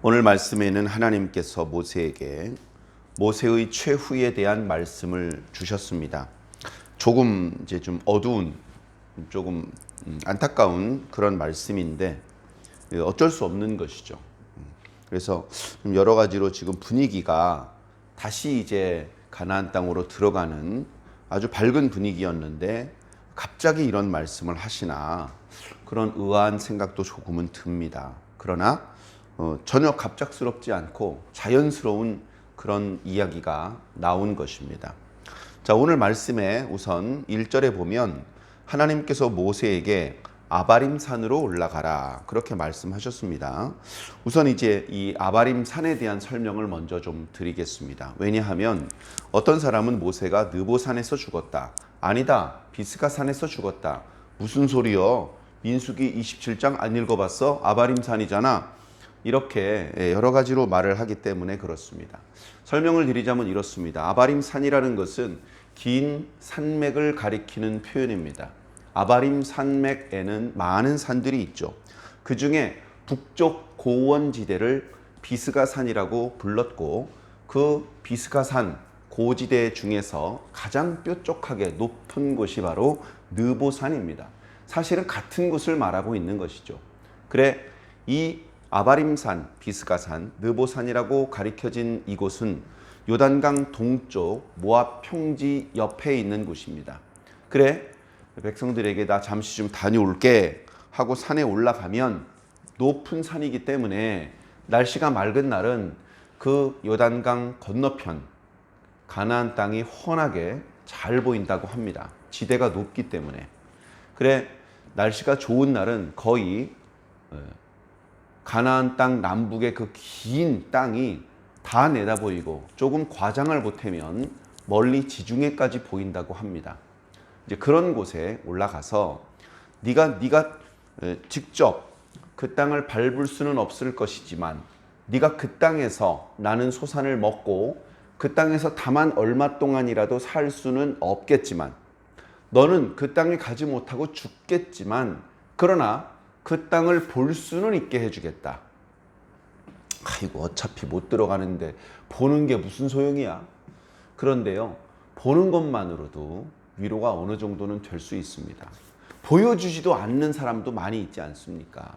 오늘 말씀에는 하나님께서 모세에게 모세의 최후에 대한 말씀을 주셨습니다. 조금 이제 좀 어두운, 조금 안타까운 그런 말씀인데 어쩔 수 없는 것이죠. 그래서 여러 가지로 지금 분위기가 다시 이제 가나안 땅으로 들어가는 아주 밝은 분위기였는데 갑자기 이런 말씀을 하시나 그런 의아한 생각도 조금은 듭니다. 그러나 전혀 갑작스럽지 않고 자연스러운 그런 이야기가 나온 것입니다. 자, 오늘 말씀에 우선 1절에 보면 하나님께서 모세에게 아바림 산으로 올라가라 그렇게 말씀하셨습니다. 우선 이제 이 아바림 산에 대한 설명을 먼저 좀 드리겠습니다. 왜냐하면 어떤 사람은 모세가 느보산에서 죽었다. 아니다. 비스가 산에서 죽었다. 무슨 소리요? 민수기 27장 안 읽어봤어? 아바림 산이잖아. 이렇게 여러 가지로 말을 하기 때문에 그렇습니다. 설명을 드리자면 이렇습니다. 아바림 산이라는 것은 긴 산맥을 가리키는 표현입니다. 아바림 산맥에는 많은 산들이 있죠. 그 중에 북쪽 고원지대를 비스가산이라고 불렀고 그 비스가산 고지대 중에서 가장 뾰족하게 높은 곳이 바로 느보산입니다. 사실은 같은 곳을 말하고 있는 것이죠. 그래 이 아바림산, 비스가산, 느보산이라고 가리켜진 이곳은 요단강 동쪽 모압 평지 옆에 있는 곳입니다. 그래 백성들에게 나 잠시 좀 다녀올게 하고 산에 올라가면 높은 산이기 때문에 날씨가 맑은 날은 그 요단강 건너편 가나안 땅이 훤하게 잘 보인다고 합니다. 지대가 높기 때문에. 그래 날씨가 좋은 날은 거의 가나안 땅 남북의 그 긴 땅이 다 내다 보이고 조금 과장을 보태면 멀리 지중해까지 보인다고 합니다. 이제 그런 곳에 올라가서 네가 직접 그 땅을 밟을 수는 없을 것이지만 네가 그 땅에서 나는 소산을 먹고 그 땅에서 다만 얼마 동안이라도 살 수는 없겠지만 너는 그 땅에 가지 못하고 죽겠지만 그러나 그 땅을 볼 수는 있게 해주겠다. 아이고 어차피 못 들어가는데 보는 게 무슨 소용이야. 그런데요 보는 것만으로도 위로가 어느 정도는 될 수 있습니다. 보여주지도 않는 사람도 많이 있지 않습니까?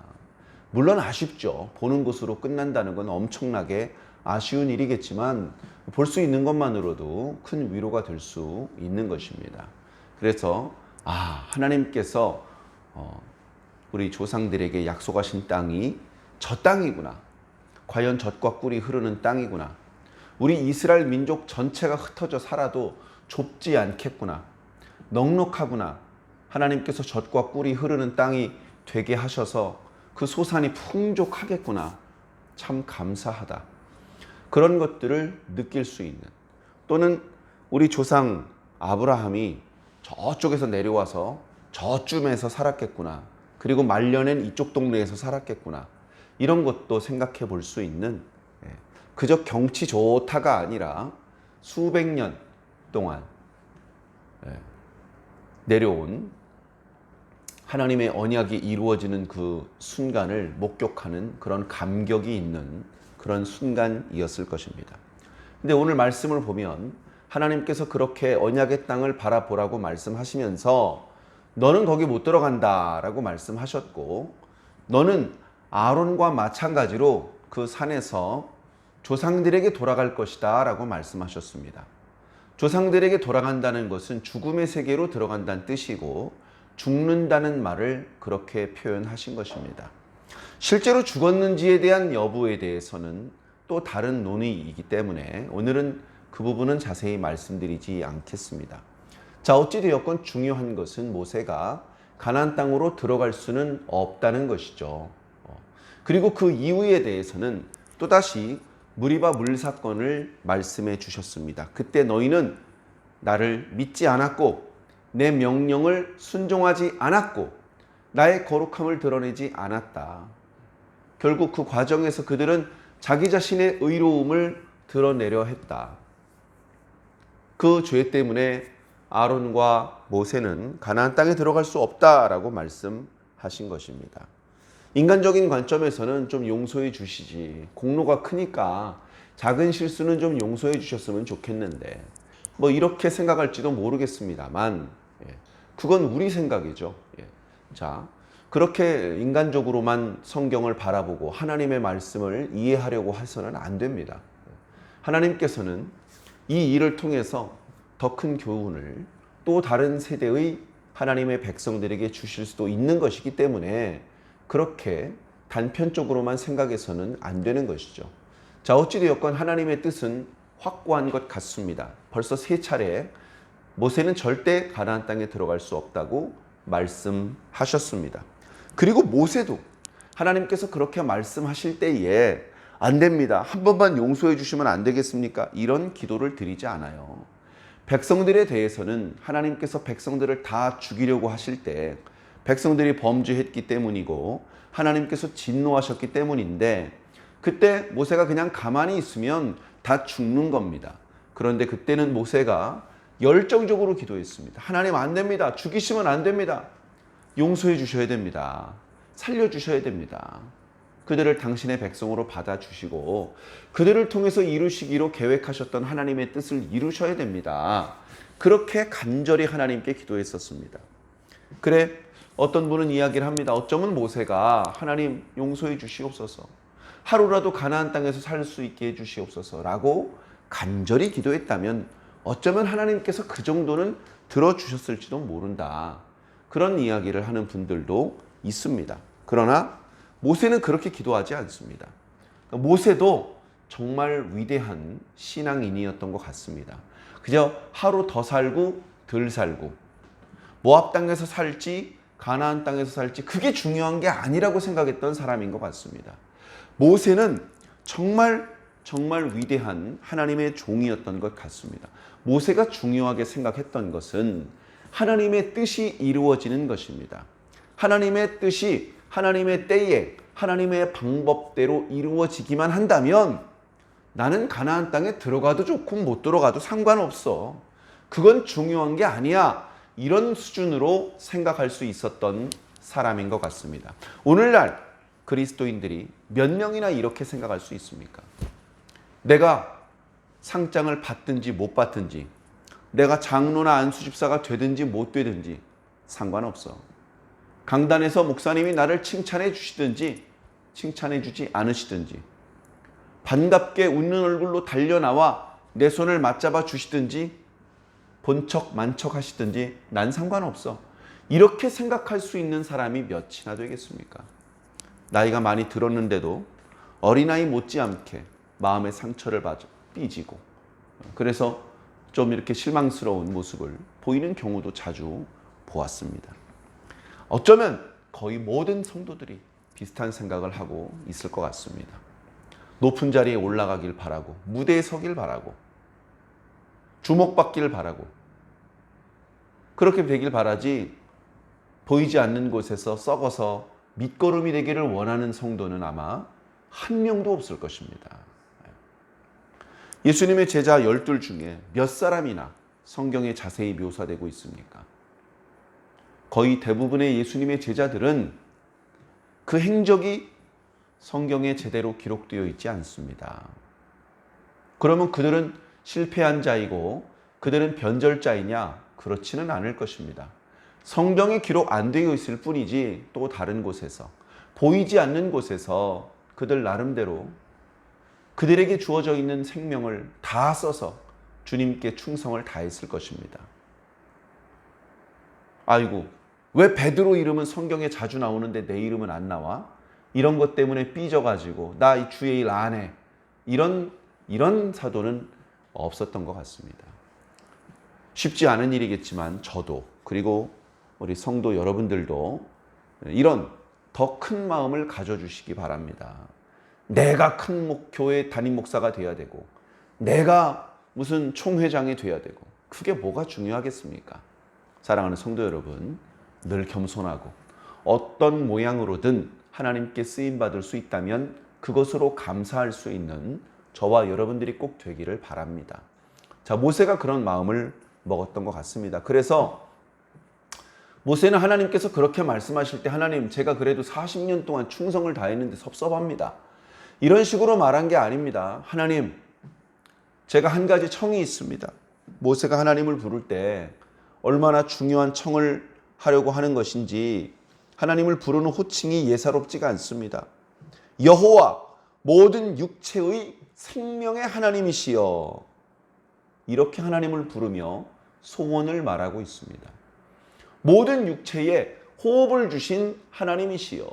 물론 아쉽죠. 보는 것으로 끝난다는 건 엄청나게 아쉬운 일이겠지만 볼 수 있는 것만으로도 큰 위로가 될 수 있는 것입니다. 그래서 하나님께서 우리 조상들에게 약속하신 땅이 저 땅이구나. 과연 젖과 꿀이 흐르는 땅이구나. 우리 이스라엘 민족 전체가 흩어져 살아도 좁지 않겠구나. 넉넉하구나. 하나님께서 젖과 꿀이 흐르는 땅이 되게 하셔서 그 소산이 풍족하겠구나. 참 감사하다. 그런 것들을 느낄 수 있는, 또는 우리 조상 아브라함이 저쪽에서 내려와서 저쯤에서 살았겠구나. 그리고 말년엔 이쪽 동네에서 살았겠구나. 이런 것도 생각해 볼 수 있는, 그저 경치 좋다가 아니라 수백 년 동안 내려온 하나님의 언약이 이루어지는 그 순간을 목격하는 그런 감격이 있는 그런 순간이었을 것입니다. 근데 오늘 말씀을 보면 하나님께서 그렇게 언약의 땅을 바라보라고 말씀하시면서 너는 거기 못 들어간다 라고 말씀하셨고, 너는 아론과 마찬가지로 그 산에서 조상들에게 돌아갈 것이다 라고 말씀하셨습니다. 조상들에게 돌아간다는 것은 죽음의 세계로 들어간다는 뜻이고, 죽는다는 말을 그렇게 표현하신 것입니다. 실제로 죽었는지에 대한 여부에 대해서는 또 다른 논의이기 때문에 오늘은 그 부분은 자세히 말씀드리지 않겠습니다. 자, 어찌되었건 중요한 것은 모세가 가나안 땅으로 들어갈 수는 없다는 것이죠. 그리고 그 이유에 대해서는 또다시 무리바 물 사건을 말씀해 주셨습니다. 그때 너희는 나를 믿지 않았고 내 명령을 순종하지 않았고 나의 거룩함을 드러내지 않았다. 결국 그 과정에서 그들은 자기 자신의 의로움을 드러내려 했다. 그 죄 때문에 아론과 모세는 가나안 땅에 들어갈 수 없다라고 말씀하신 것입니다. 인간적인 관점에서는 좀 용서해 주시지. 공로가 크니까 작은 실수는 좀 용서해 주셨으면 좋겠는데 뭐 이렇게 생각할지도 모르겠습니다만 그건 우리 생각이죠. 자, 그렇게 인간적으로만 성경을 바라보고 하나님의 말씀을 이해하려고 해서는 안 됩니다. 하나님께서는 이 일을 통해서 더 큰 교훈을 또 다른 세대의 하나님의 백성들에게 주실 수도 있는 것이기 때문에 그렇게 단편적으로만 생각해서는 안 되는 것이죠. 자, 어찌되었건 하나님의 뜻은 확고한 것 같습니다. 벌써 3차례 모세는 절대 가나안 땅에 들어갈 수 없다고 말씀하셨습니다. 그리고 모세도 하나님께서 그렇게 말씀하실 때에 안 됩니다. 한 번만 용서해 주시면 안 되겠습니까? 이런 기도를 드리지 않아요. 백성들에 대해서는 하나님께서 백성들을 다 죽이려고 하실 때 백성들이 범죄했기 때문이고 하나님께서 진노하셨기 때문인데 그때 모세가 그냥 가만히 있으면 다 죽는 겁니다. 그런데 그때는 모세가 열정적으로 기도했습니다. 하나님 안 됩니다. 죽이시면 안 됩니다. 용서해 주셔야 됩니다. 살려주셔야 됩니다. 그들을 당신의 백성으로 받아주시고 그들을 통해서 이루시기로 계획하셨던 하나님의 뜻을 이루셔야 됩니다. 그렇게 간절히 하나님께 기도했었습니다. 그래, 어떤 분은 이야기를 합니다. 어쩌면 모세가 하나님 용서해 주시옵소서, 하루라도 가나안 땅에서 살 수 있게 해 주시옵소서라고 간절히 기도했다면 어쩌면 하나님께서 그 정도는 들어주셨을지도 모른다. 그런 이야기를 하는 분들도 있습니다. 그러나 모세는 그렇게 기도하지 않습니다. 모세도 정말 위대한 신앙인이었던 것 같습니다. 그저 하루 더 살고 덜 살고 모압 땅에서 살지 가나안 땅에서 살지 그게 중요한 게 아니라고 생각했던 사람인 것 같습니다. 모세는 정말 위대한 하나님의 종이었던 것 같습니다. 모세가 중요하게 생각했던 것은 하나님의 뜻이 이루어지는 것입니다. 하나님의 뜻이 하나님의 때에 하나님의 방법대로 이루어지기만 한다면 나는 가나안 땅에 들어가도 좋고 못 들어가도 상관없어. 그건 중요한 게 아니야. 이런 수준으로 생각할 수 있었던 사람인 것 같습니다. 오늘날 그리스도인들이 몇 명이나 이렇게 생각할 수 있습니까? 내가 상장을 받든지 못 받든지 내가 장로나 안수집사가 되든지 못 되든지 상관없어. 강단에서 목사님이 나를 칭찬해 주시든지 칭찬해 주지 않으시든지 반갑게 웃는 얼굴로 달려나와 내 손을 맞잡아 주시든지 본척 만척 하시든지 난 상관없어. 이렇게 생각할 수 있는 사람이 몇이나 되겠습니까? 나이가 많이 들었는데도 어린아이 못지않게 마음의 상처를 받아 삐지고 그래서 좀 이렇게 실망스러운 모습을 보이는 경우도 자주 보았습니다. 어쩌면 거의 모든 성도들이 비슷한 생각을 하고 있을 것 같습니다. 높은 자리에 올라가길 바라고 무대에 서길 바라고 주목받기를 바라고 그렇게 되길 바라지 보이지 않는 곳에서 썩어서 밑거름이 되기를 원하는 성도는 아마 한 명도 없을 것입니다. 예수님의 제자 12 중에 몇 사람이나 성경에 자세히 묘사되고 있습니까? 거의 대부분의 예수님의 제자들은 그 행적이 성경에 제대로 기록되어 있지 않습니다. 그러면 그들은 실패한 자이고 그들은 변절자이냐? 그렇지는 않을 것입니다. 성경에 기록 안 되어 있을 뿐이지 또 다른 곳에서 보이지 않는 곳에서 그들 나름대로 그들에게 주어져 있는 생명을 다 써서 주님께 충성을 다했을 것입니다. 아이고, 왜 베드로 이름은 성경에 자주 나오는데 내 이름은 안 나와? 이런 것 때문에 삐져가지고 나 이 주의 일 안 해. 이런 사도는 없었던 것 같습니다. 쉽지 않은 일이겠지만 저도 그리고 우리 성도 여러분들도 이런 더 큰 마음을 가져주시기 바랍니다. 내가 큰 교회 담임 목사가 돼야 되고 내가 무슨 총회장이 돼야 되고 그게 뭐가 중요하겠습니까? 사랑하는 성도 여러분, 늘 겸손하고 어떤 모양으로든 하나님께 쓰임받을 수 있다면 그것으로 감사할 수 있는 저와 여러분들이 꼭 되기를 바랍니다. 자, 모세가 그런 마음을 먹었던 것 같습니다. 그래서 모세는 하나님께서 그렇게 말씀하실 때 하나님 제가 그래도 40년 동안 충성을 다했는데 섭섭합니다. 이런 식으로 말한 게 아닙니다. 하나님 제가 한 가지 청이 있습니다. 모세가 하나님을 부를 때 얼마나 중요한 청을 하려고 하는 것인지 하나님을 부르는 호칭이 예사롭지가 않습니다. 여호와 모든 육체의 생명의 하나님이시여 이렇게 하나님을 부르며 소원을 말하고 있습니다. 모든 육체에 호흡을 주신 하나님이시여.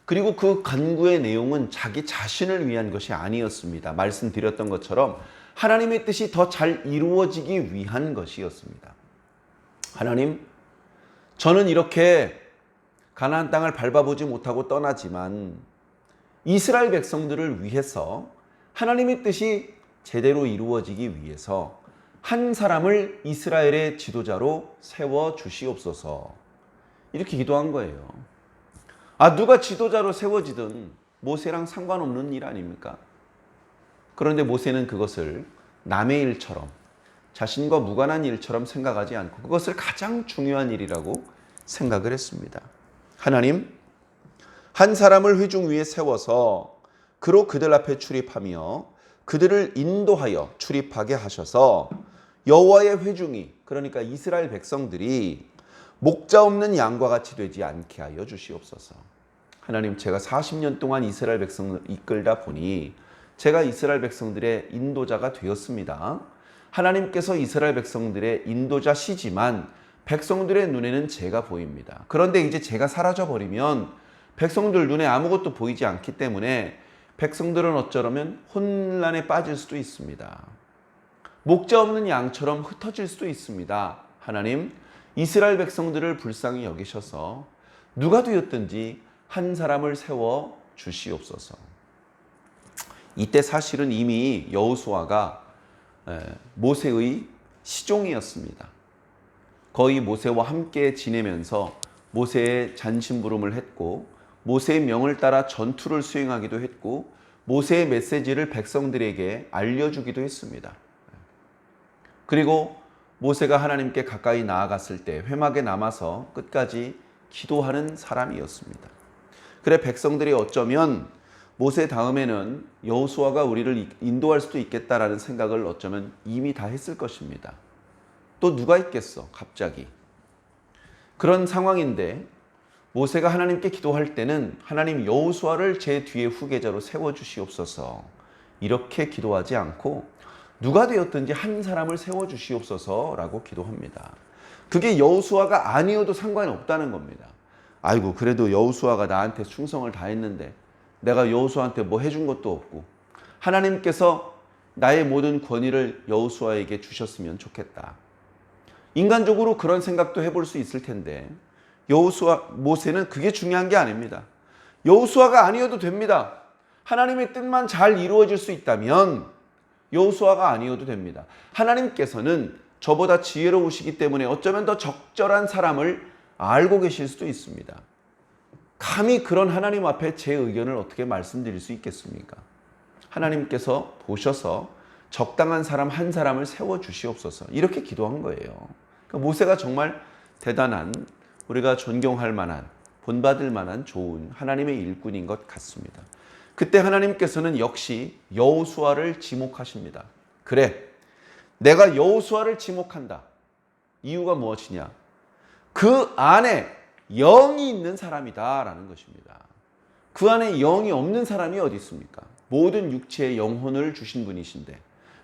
그리고 그 간구의 내용은 자기 자신을 위한 것이 아니었습니다. 말씀드렸던 것처럼 하나님의 뜻이 더 잘 이루어지기 위한 것이었습니다. 하나님, 저는 이렇게 가나안 땅을 밟아보지 못하고 떠나지만 이스라엘 백성들을 위해서 하나님의 뜻이 제대로 이루어지기 위해서 한 사람을 이스라엘의 지도자로 세워 주시옵소서. 이렇게 기도한 거예요. 누가 지도자로 세워지든 모세랑 상관없는 일 아닙니까? 그런데 모세는 그것을 남의 일처럼 자신과 무관한 일처럼 생각하지 않고 그것을 가장 중요한 일이라고 생각을 했습니다. 하나님, 한 사람을 회중 위에 세워서 그로 그들 앞에 출입하며 그들을 인도하여 출입하게 하셔서 여호와의 회중이, 그러니까 이스라엘 백성들이 목자 없는 양과 같이 되지 않게 하여 주시옵소서. 하나님, 제가 40년 동안 이스라엘 백성을 이끌다 보니 제가 이스라엘 백성들의 인도자가 되었습니다. 하나님께서 이스라엘 백성들의 인도자시지만 백성들의 눈에는 제가 보입니다. 그런데 이제 제가 사라져버리면 백성들 눈에 아무것도 보이지 않기 때문에 백성들은 어쩌면 혼란에 빠질 수도 있습니다. 목자 없는 양처럼 흩어질 수도 있습니다. 하나님, 이스라엘 백성들을 불쌍히 여기셔서 누가 되었든지 한 사람을 세워 주시옵소서. 이때 사실은 이미 여호수아가 모세의 시종이었습니다. 거의 모세와 함께 지내면서 모세의 잔심부름을 했고 모세의 명을 따라 전투를 수행하기도 했고 모세의 메시지를 백성들에게 알려주기도 했습니다. 그리고 모세가 하나님께 가까이 나아갔을 때 회막에 남아서 끝까지 기도하는 사람이었습니다. 그래 백성들이 어쩌면 모세 다음에는 여호수아가 우리를 인도할 수도 있겠다라는 생각을 어쩌면 이미 다 했을 것입니다. 또 누가 있겠어 갑자기. 그런 상황인데 모세가 하나님께 기도할 때는 하나님 여호수아를 제 뒤에 후계자로 세워주시옵소서 이렇게 기도하지 않고 누가 되었든지 한 사람을 세워주시옵소서라고 기도합니다. 그게 여호수아가 아니어도 상관이 없다는 겁니다. 아이고 그래도 여호수아가 나한테 충성을 다했는데 내가 여호수아한테 뭐 해준 것도 없고 하나님께서 나의 모든 권위를 여호수아에게 주셨으면 좋겠다. 인간적으로 그런 생각도 해볼 수 있을 텐데 모세는 그게 중요한 게 아닙니다. 여호수아가 아니어도 됩니다. 하나님의 뜻만 잘 이루어질 수 있다면 여호수아가 아니어도 됩니다. 하나님께서는 저보다 지혜로우시기 때문에 어쩌면 더 적절한 사람을 알고 계실 수도 있습니다. 감히 그런 하나님 앞에 제 의견을 어떻게 말씀드릴 수 있겠습니까? 하나님께서 보셔서 적당한 사람 한 사람을 세워주시옵소서 이렇게 기도한 거예요. 그러니까 모세가 정말 대단한 우리가 존경할 만한 본받을 만한 좋은 하나님의 일꾼인 것 같습니다. 그때 하나님께서는 역시 여호수아를 지목하십니다. 그래, 내가 여호수아를 지목한다. 이유가 무엇이냐? 그 안에 영이 있는 사람이다 라는 것입니다. 그 안에 영이 없는 사람이 어디 있습니까? 모든 육체의 영혼을 주신 분이신데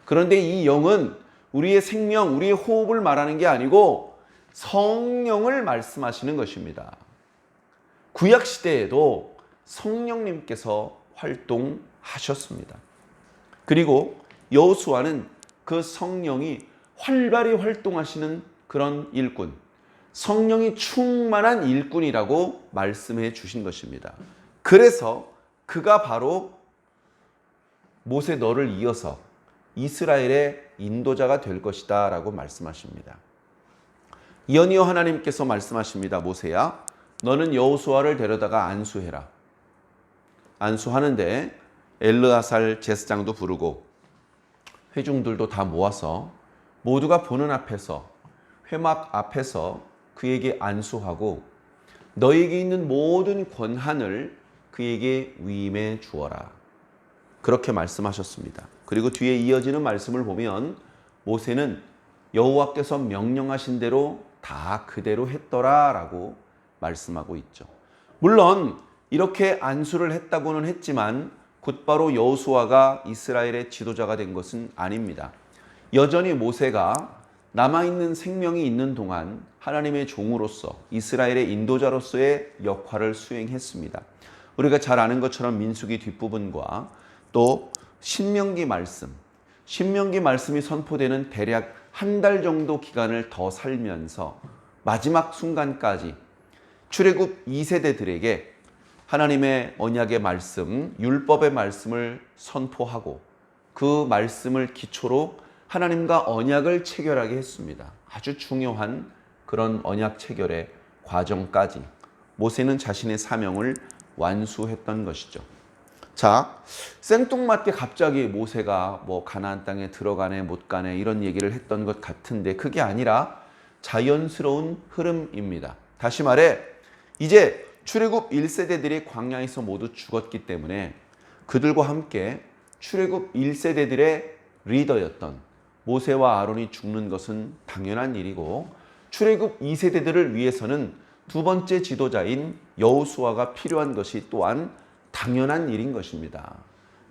그런데 이 영은 우리의 생명, 우리의 호흡을 말하는 게 아니고 성령을 말씀하시는 것입니다. 구약시대에도 성령님께서 활동하셨습니다. 그리고 여호수아는 그 성령이 활발히 활동하시는 그런 일꾼, 성령이 충만한 일꾼이라고 말씀해 주신 것입니다. 그래서 그가 바로 모세 너를 이어서 이스라엘의 인도자가 될 것이다 라고 말씀하십니다. 이어니어 하나님께서 말씀하십니다. 모세야, 너는 여호수아를 데려다가 안수해라. 안수하는데 엘르아살 제사장도 부르고 회중들도 다 모아서 모두가 보는 앞에서, 회막 앞에서 그에게 안수하고 너에게 있는 모든 권한을 그에게 위임해 주어라. 그렇게 말씀하셨습니다. 그리고 뒤에 이어지는 말씀을 보면 모세는 여호와께서 명령하신 대로 다 그대로 했더라라고 말씀하고 있죠. 물론 이렇게 안수를 했다고는 했지만 곧바로 여호수아가 이스라엘의 지도자가 된 것은 아닙니다. 여전히 모세가 남아있는 생명이 있는 동안 하나님의 종으로서 이스라엘의 인도자로서의 역할을 수행했습니다. 우리가 잘 아는 것처럼 민수기 뒷부분과 또 신명기 말씀이 선포되는 대략 한 달 정도 기간을 더 살면서 마지막 순간까지 출애굽 2세대들에게 하나님의 언약의 말씀, 율법의 말씀을 선포하고 그 말씀을 기초로 하나님과 언약을 체결하게 했습니다. 아주 중요한 그런 언약 체결의 과정까지 모세는 자신의 사명을 완수했던 것이죠. 자, 생뚱맞게 갑자기 모세가 가나안 땅에 들어가네 못 가네 이런 얘기를 했던 것 같은데 그게 아니라 자연스러운 흐름입니다. 다시 말해 이제 출애굽 1세대들이 광야에서 모두 죽었기 때문에 그들과 함께 출애굽 1세대들의 리더였던 모세와 아론이 죽는 것은 당연한 일이고 출애굽 2세대들을 위해서는 두 번째 지도자인 여호수아가 필요한 것이 또한 당연한 일인 것입니다.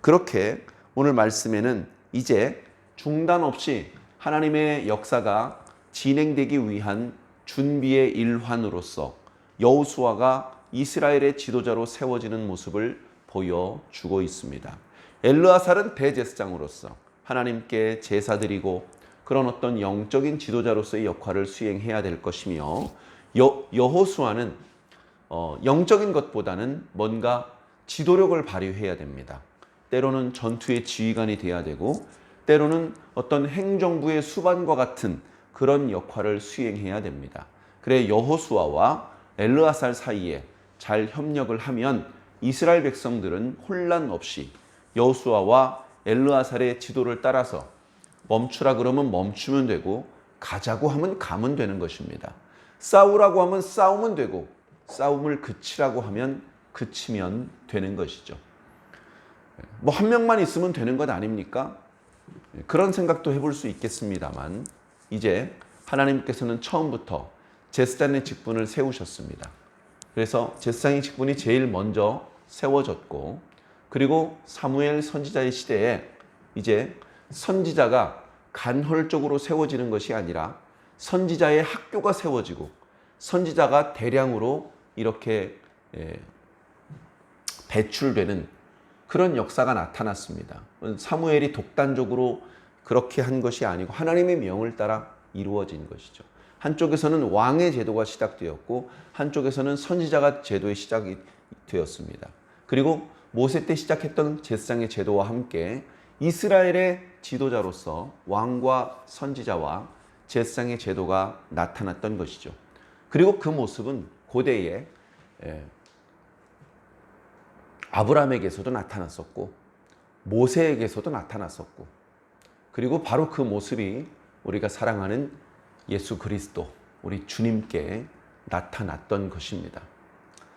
그렇게 오늘 말씀에는 이제 중단 없이 하나님의 역사가 진행되기 위한 준비의 일환으로서 여호수아가 이스라엘의 지도자로 세워지는 모습을 보여주고 있습니다. 엘르아살은 대제사장으로서 하나님께 제사 드리고 그런 어떤 영적인 지도자로서의 역할을 수행해야 될 것이며 여호수아는 영적인 것보다는 뭔가 지도력을 발휘해야 됩니다. 때로는 전투의 지휘관이 돼야 되고 때로는 어떤 행정부의 수반과 같은 그런 역할을 수행해야 됩니다. 그래 여호수아와 엘르아살 사이에 잘 협력을 하면 이스라엘 백성들은 혼란 없이 여호수아와 엘르아살의 지도를 따라서 멈추라 그러면 멈추면 되고 가자고 하면 가면 되는 것입니다. 싸우라고 하면 싸우면 되고 싸움을 그치라고 하면 그치면 되는 것이죠. 한 명만 있으면 되는 것 아닙니까? 그런 생각도 해볼 수 있겠습니다만 이제 하나님께서는 처음부터 제사장의 직분을 세우셨습니다. 그래서 제사장의 직분이 제일 먼저 세워졌고 그리고 사무엘 선지자의 시대에 이제 선지자가 간헐적으로 세워지는 것이 아니라 선지자의 학교가 세워지고 선지자가 대량으로 이렇게 배출되는 그런 역사가 나타났습니다. 사무엘이 독단적으로 그렇게 한 것이 아니고 하나님의 명을 따라 이루어진 것이죠. 한쪽에서는 왕의 제도가 시작되었고 한쪽에서는 선지자가 제도의 시작이 되었습니다. 그리고 모세 때 시작했던 제사장의 제도와 함께 이스라엘의 지도자로서 왕과 선지자와 제사장의 제도가 나타났던 것이죠. 그리고 그 모습은 고대에 아브라함에게서도 나타났었고 모세에게서도 나타났었고 그리고 바로 그 모습이 우리가 사랑하는 예수 그리스도 우리 주님께 나타났던 것입니다.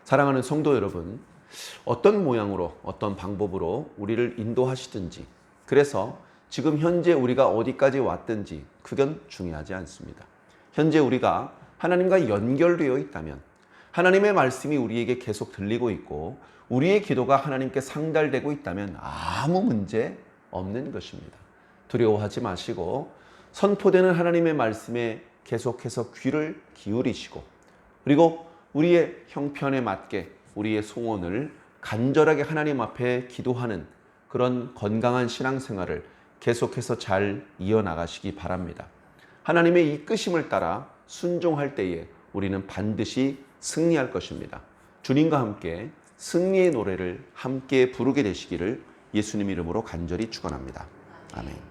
사랑하는 성도 여러분, 어떤 모양으로 어떤 방법으로 우리를 인도하시든지 그래서 지금 현재 우리가 어디까지 왔든지 그건 중요하지 않습니다. 현재 우리가 하나님과 연결되어 있다면 하나님의 말씀이 우리에게 계속 들리고 있고 우리의 기도가 하나님께 상달되고 있다면 아무 문제 없는 것입니다. 두려워하지 마시고 선포되는 하나님의 말씀에 계속해서 귀를 기울이시고 그리고 우리의 형편에 맞게 우리의 소원을 간절하게 하나님 앞에 기도하는 그런 건강한 신앙생활을 계속해서 잘 이어나가시기 바랍니다. 하나님의 이끄심을 따라 순종할 때에 우리는 반드시 승리할 것입니다. 주님과 함께 승리의 노래를 함께 부르게 되시기를 예수님 이름으로 간절히 축원합니다. 아멘.